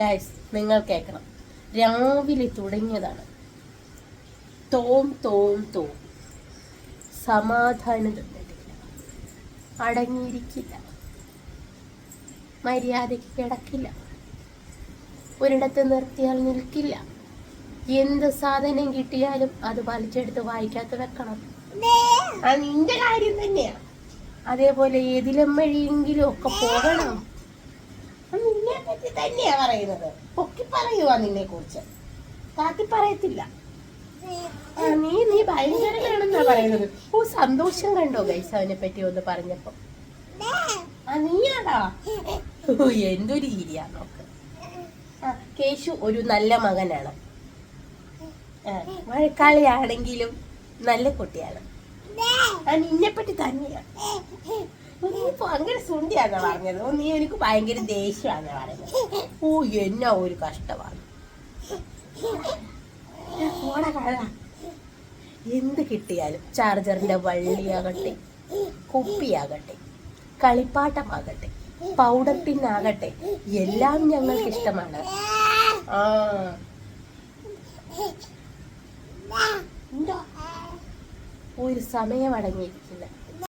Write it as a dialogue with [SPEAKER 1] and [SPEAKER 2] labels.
[SPEAKER 1] Guys, നിങ്ങൾ കേൾക്കണം. രാവിലെ തുടങ്ങിയതാണ്. തോം തോം തോം. സമാധാനം തന്നിട്ടില്ല, അടങ്ങിയിരിക്കില്ല, മര്യാദയ്ക്ക് കിടക്കില്ല, ഒരിടത്ത് നിർത്തിയാൽ നിൽക്കില്ല. എന്ത് സാധനം കിട്ടിയാലും അത് വലിച്ചെടുത്ത് വായിക്കാത്ത വെക്കണം. അത് നിന്റെ കാര്യം തന്നെയാ. അതേപോലെ ഏതിലും വഴിയെങ്കിലും ഒക്കെ പോകണം. നിന്നെ പറ്റി തന്നെയാ പറയുന്നത്. പൊക്കി പറയുവാ നിന്നെ കുറിച്ച്, കാട്ടി പറയത്തില്ല. നീ ഭയങ്കരനാണെന്നാ പറയുന്നത്. സന്തോഷം കണ്ടോ ഗൈസ് അവനെ പറ്റി ഒന്ന് പറഞ്ഞപ്പോ? നീയാടാ. എന്തൊരു രീതിയാ നോക്ക്. കേശു ഒരു നല്ല മകനാണ്, മഴക്കാളിയാണെങ്കിലും നല്ല കുട്ടിയാണ്. നിന്നെ പറ്റി തന്നെയാ. നീ ഭയങ്കര സുണ്ടിയാന്നാ പറഞ്ഞത്. നീ എനിക്ക് ഭയങ്കര ദേഷ്യമാണെന്നാ പറയുന്നത്. എന്നാ ഒരു കഷ്ടമാണ്. എന്ത് കിട്ടിയാലും, ചാർജറിന്റെ വള്ളിയാകട്ടെ, കുപ്പിയാകട്ടെ, കളിപ്പാട്ടമാകട്ടെ, പൗഡർ പിന്നാകട്ടെ, എല്ലാം ഞങ്ങൾക്ക് ഇഷ്ടമാണ്. ഒരു സമയം അടങ്ങിയിരിക്കില്ല.